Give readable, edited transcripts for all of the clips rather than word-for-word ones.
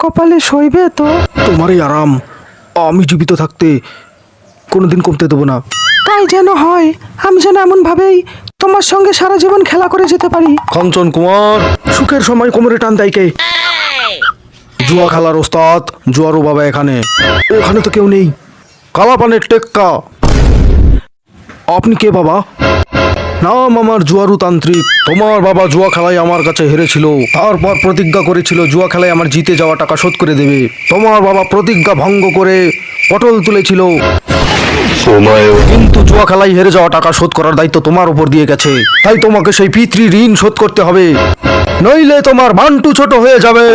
কপালে সইবে তো? তোমারই আরাম আমি জীবিত থাকতে কোনোদিন কমতে দেবো না। তাই যেন হয়, আমি যেন এমন ভাবেই তোমার সঙ্গে সারা জীবন খেলা করে যেতে পারি। কাঞ্চন কুমার, সুখের সময় কোমরে টান দেয় কে? জুয়া খেলার ওস্তাদ জুয়ারু বাবা এখানে। এখানে তো কেউ নেই। কালাপানের টেক্কা। আপনি কে বাবা? নাম আমার জুয়ারু তান্ত্রিক। তোমার বাবা জুয়া খেলায় আমার কাছে হেরেছিল, তারপর প্রতিজ্ঞা করেছিল জুয়া খেলায় আমার জিতে যাওয়া টাকা শোধ করে দেবে। তোমার বাবা প্রতিজ্ঞা ভঙ্গ করে পটল তুলেছিল, কিন্তু জুয়া খেলায় হেরে যাওয়া টাকা শোধ করার দায়িত্ব তোমার উপর দিয়ে গেছে। তাই তোমাকে সেই পিতৃ ঋণ শোধ করতে হবে, নইলে তোমার বান্টু ছোট হয়ে যাবে।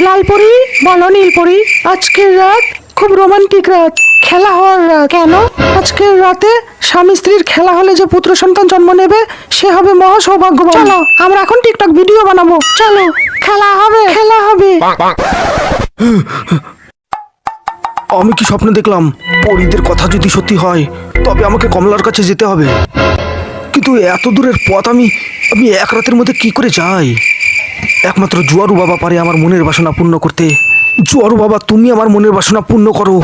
লালপরি, বলো নীলপরি, আজকের রাত খুব রোমান্টিক রাত, খেলা হওয়ার রাত। কেন? আজকের রাতে স্বামী স্ত্রীর খেলা হলে যে পুত্র সন্তান জন্ম নেবে সে হবে মহা সৌভাগ্যবান। চলো আমরা এখন টিকটক ভিডিও বানাবো। চলো, খেলা হবে, খেলা হবে। আমি কি স্বপ্ন দেখলাম? পরীদের কথা যদি সত্যি হয় তবে আমাকে কমলার কাছে যেতে হবে, কিন্তু এত দূরের পথ আমি এক রাতের মধ্যে কি করে যাই? একমাত্র জুয়ারু বাবা পারে আমার মনের বাসনা পূর্ণ করতে। জুয়ারু বাবা, তুমি আমার মনের বাসনা পূর্ণ করো।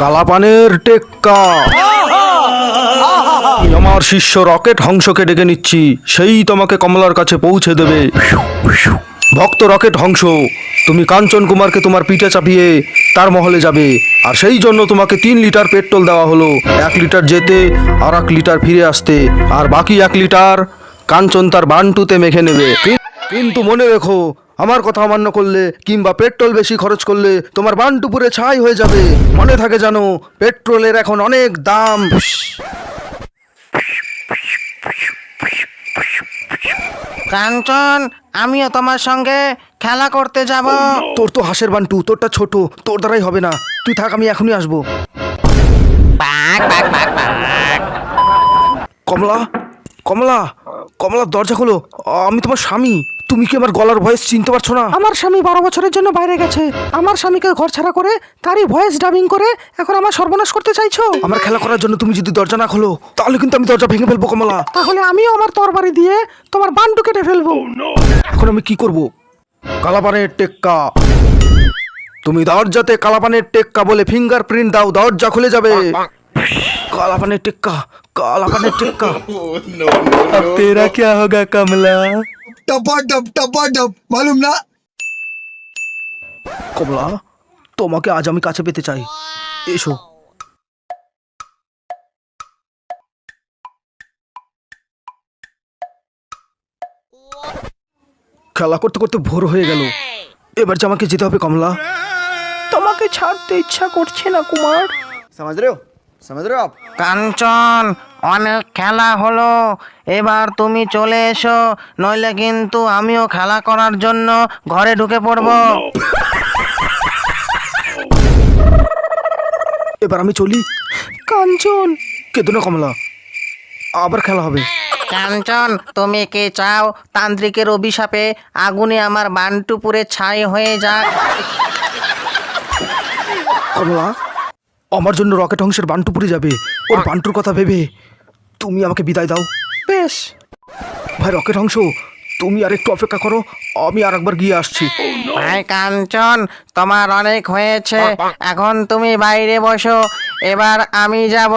কালাপানের টেক্কা। আমার শিষ্য রকেট হংসকে ডেকে নিচ্ছি, সেই তোমাকে কমলার কাছে পৌঁছে দেবে। ভক্ত রকেট হংস, তুমি কাঞ্চন কুমারকে তোমার পিঠে চাপিয়ে তার মহলে যাবে, আর সেই জন্য তোমাকে 3 লিটার পেট্রোল দেওয়া হলো। 1 লিটার যেতে আর 1 লিটার ফিরে আসতে, আর বাকি 1 লিটার কাঞ্চন তার বান্টুতে মেখে নেবে। কিন্তু মনে রেখো, আমার কথা অমান্য করলে কিংবা পেট্রোল বেশি খরচ করলে তোমার বান্টু পুরে ছাই হয়ে যাবে। মনে থাকে জানো, পেট্রোলের এখন অনেক দাম। কাঞ্চন, আমিও তোমার সঙ্গে খেলা করতে যাব। তোর তো হাঁসের বান্টু, তোরটা ছোট, তোর দ্বারাই হবে না। তুই থাক, আমি এখনই আসবো। কমলা, কমলা, কমলা, দরজা খোলো। আমি তোমার স্বামী। তুমি কি আমার গলার ভয়েস চিনতে পারছো না? আমার স্বামী 12 বছরের জন্য বাইরে গেছে। আমার স্বামীকে ঘর ছাড়া করে তারই ভয়েস ডাবিং করে এখন আমার সর্বনাশ করতে চাইছো? আমার খেলা করার জন্য তুমি যদি দরজা না খোলো তাহলে কিন্তু আমি দরজা ভেঙে ফেলবো কমলা। তাহলে আমিও আমার তরবারি দিয়ে তোমার বান্টু কেটে ফেলবো। এখন আমি কি করব? কালাপানের টেক্কা। তুমি দরজাতে কালাপানের টেক্কা বলে ফিঙ্গারপ্রিন্ট দাও, দরজা খুলে যাবে। কালাপানের টেক্কা, কালাপানের টেক্কা। अब तेरा क्या होगा कमला? टपा मालूम ना। কমলা, তোমাকে আজ আমি কাছে পেতে চাই, এসো। খেলা করতে করতে ভোর হয়ে গেল, এবার যে আমাকে যেতে হবে কমলা। তোমাকে ছাড়তে ইচ্ছা করছে না কুমার। समझ रहे हो आप? কাঞ্চন, অনেক খেলা হলো, এবার তুমি চলে এসো, নইলে কিন্তু আমিও খেলা করার জন্য ঘরে ঢুকে পড়বো। এবার আমি চলি। কাঞ্চন, কেঁদো না কমলা, আবার খেলা হবে। কাঞ্চন, তুমি কি চাও তান্ত্রিকের অভিশাপে আগুনে আমার বান্টু পুরে ছাই হয়ে যাক? কমলা, আমার জন্য রকেট হংসের বান্টু পুড়ে যাবে। ওর বান্টুর কথা ভেবে তুমি আমাকে বিদায় দাও। বেশ। ভাই রকেট হংস, তুমি আর একটু অপেক্ষা করো, আমি আর একবার গিয়ে আসছি। ভাই কাঞ্চন, তোমার অনেক হয়েছে, এখন তুমি বাইরে বসো, এবার আমি যাব।